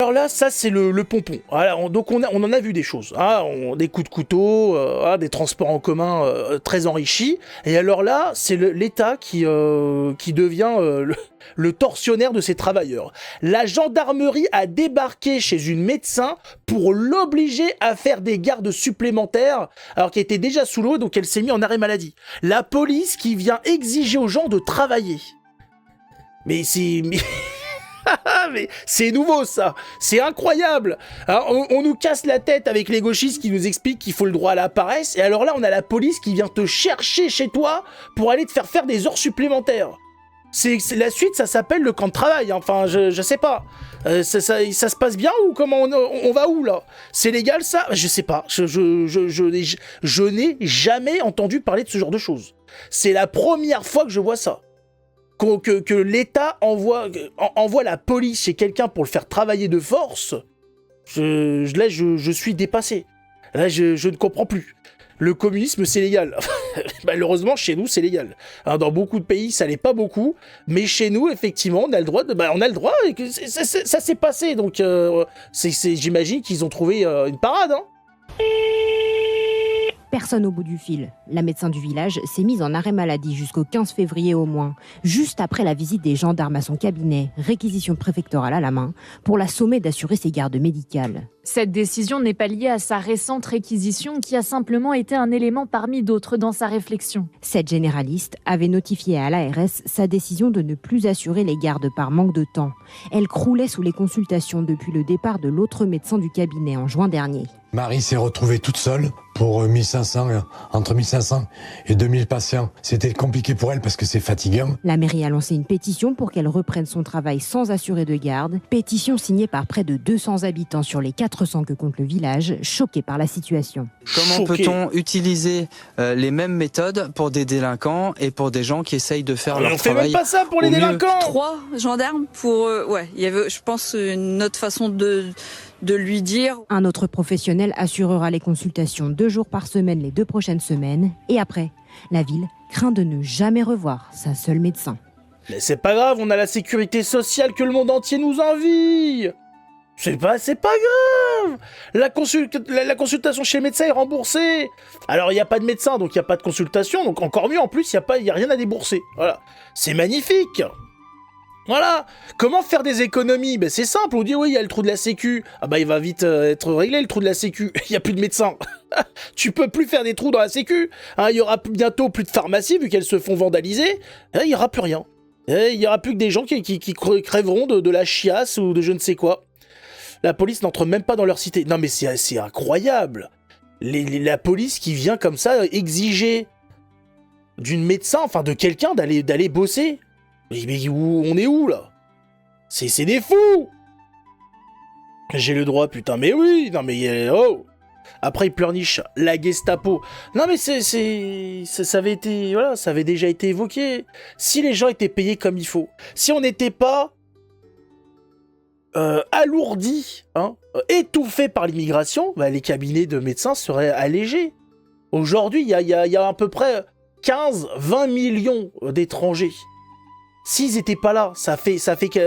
Alors là, ça c'est le pompon. Voilà, donc on en a vu des choses, hein, des coups de couteau, des transports en commun très enrichis. Et alors là, c'est l'État qui devient le tortionnaire de ses travailleurs. La gendarmerie a débarqué chez une médecin pour l'obliger à faire des gardes supplémentaires, alors qu'elle était déjà sous l'eau, donc elle s'est mise en arrêt maladie. La police qui vient exiger aux gens de travailler. Mais c'est... Mais c'est nouveau ça, c'est incroyable. Alors, on nous casse la tête avec les gauchistes qui nous expliquent qu'il faut le droit à la paresse, et alors là on a la police qui vient te chercher chez toi pour aller te faire des heures supplémentaires. C'est la suite, ça s'appelle le camp de travail, hein. Enfin je sais pas. Ça se passe bien ou comment on va où là? C'est légal ça? Je sais pas, je n'ai jamais entendu parler de ce genre de choses. C'est la première fois que je vois ça. Que l'État envoie la police chez quelqu'un pour le faire travailler de force, là, je suis dépassé. Là, je ne comprends plus. Le communisme, c'est légal. Malheureusement, chez nous, c'est légal. Hein, dans beaucoup de pays, ça l'est pas beaucoup. Mais chez nous, effectivement, on a le droit. On a le droit. Et que ça s'est passé. Donc, j'imagine qu'ils ont trouvé une parade. Hein. Personne au bout du fil. La médecin du village s'est mise en arrêt maladie jusqu'au 15 février au moins, juste après la visite des gendarmes à son cabinet, réquisition préfectorale à la main, pour la sommer d'assurer ses gardes médicales. Cette décision n'est pas liée à sa récente réquisition qui a simplement été un élément parmi d'autres dans sa réflexion. Cette généraliste avait notifié à l'ARS sa décision de ne plus assurer les gardes par manque de temps. Elle croulait sous les consultations depuis le départ de l'autre médecin du cabinet en juin dernier. Marie s'est retrouvée toute seule pour entre 1500 et 2000 patients. C'était compliqué pour elle parce que c'est fatigant. La mairie a lancé une pétition pour qu'elle reprenne son travail sans assurer de garde. Pétition signée par près de 200 habitants sur les 400 que compte le village, choqués par la situation. Comment peut-on utiliser les mêmes méthodes pour des délinquants et pour des gens qui essayent de faire leur travail? On fait même pas ça pour les délinquants. 3 gendarmes pour... il y avait, je pense, une autre façon de lui dire. Un autre professionnel assurera les consultations 2 jours par semaine les 2 prochaines semaines. Et après, la ville craint de ne jamais revoir sa seule médecin. Mais c'est pas grave, on a la sécurité sociale que le monde entier nous envie. C'est pas grave. La consultation chez le médecin est remboursée. Alors il n'y a pas de médecin, donc il n'y a pas de consultation. Donc encore mieux, en plus, il n'y a rien à débourser. Voilà. C'est magnifique. Voilà. Comment faire des économies? Ben c'est simple, on dit oui, il y a le trou de la sécu. Ah bah il va vite être réglé le trou de la sécu. Il n'y a plus de médecins. Tu peux plus faire des trous dans la sécu. Hein, il y aura bientôt plus de pharmacies vu qu'elles se font vandaliser. Il n'y aura plus rien. Il n'y aura plus que des gens qui crèveront de la chiasse ou de je ne sais quoi. La police n'entre même pas dans leur cité. Non mais c'est incroyable. La police qui vient comme ça exiger d'une médecin, enfin de quelqu'un d'aller bosser. Mais on est où là? C'est des fous. J'ai le droit, putain, mais oui. Non mais oh. Après il pleurniche la Gestapo. Non mais ça avait été, voilà, ça avait déjà été évoqué. Si les gens étaient payés comme il faut, si on n'était pas alourdis, hein, étouffés par l'immigration, bah, les cabinets de médecins seraient allégés. Aujourd'hui, il y a à peu près 15-20 millions d'étrangers. S'ils étaient pas là, ça fait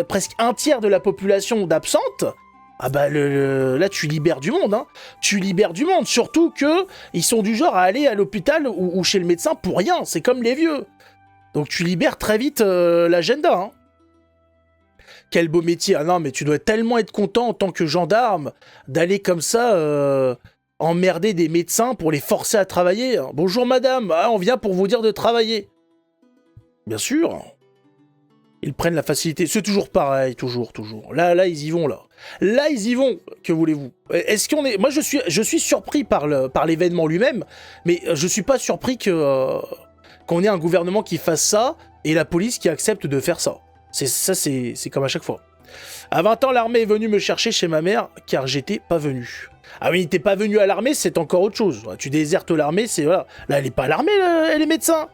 presque un tiers de la population d'absentes. Ah bah là tu libères du monde, hein. Tu libères du monde, surtout que ils sont du genre à aller à l'hôpital ou chez le médecin pour rien, c'est comme les vieux. Donc tu libères très vite l'agenda, hein. Quel beau métier. Ah non mais tu dois tellement être content en tant que gendarme d'aller comme ça emmerder des médecins pour les forcer à travailler. Bonjour madame, on vient pour vous dire de travailler. Bien sûr. Ils prennent la facilité. C'est toujours pareil, toujours. Là, ils y vont, là. Là, ils y vont. Que voulez-vous? Est-ce qu'on est... Moi, je suis surpris par l'événement lui-même, mais je suis pas surpris qu'on ait un gouvernement qui fasse ça et la police qui accepte de faire ça. C'est comme à chaque fois. À 20 ans, l'armée est venue me chercher chez ma mère, car j'étais pas venu. Ah oui, t'es pas venu à l'armée, c'est encore autre chose. Tu désertes l'armée, c'est... Voilà. Là, elle est pas à l'armée, elle est médecin.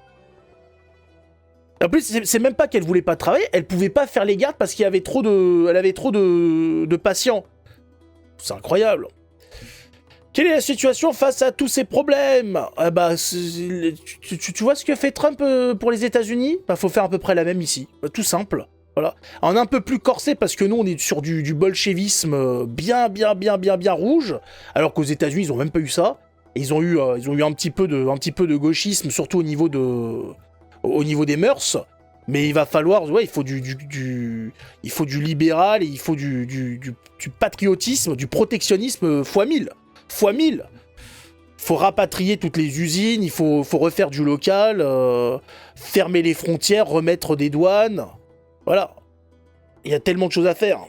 En plus, c'est même pas qu'elle voulait pas travailler, elle pouvait pas faire les gardes parce qu'il y avait elle avait trop de patients. C'est incroyable. Quelle est la situation face à tous ces problèmes? Ah bah, tu vois ce que fait Trump pour les États-Unis? Bah, faut faire à peu près la même ici. Tout simple. Voilà. En un peu plus corsé, parce que nous, on est sur du bolchevisme bien rouge, alors qu'aux États-Unis, ils ont même pas eu ça. Et ils ont eu un petit peu de gauchisme, surtout au niveau des mœurs. Mais il va falloir, il faut il faut du libéral et il faut du patriotisme, du protectionnisme fois 1000. Fois 1000. Faut rapatrier toutes les usines, il faut refaire du local, fermer les frontières, remettre des douanes. Voilà. Il y a tellement de choses à faire.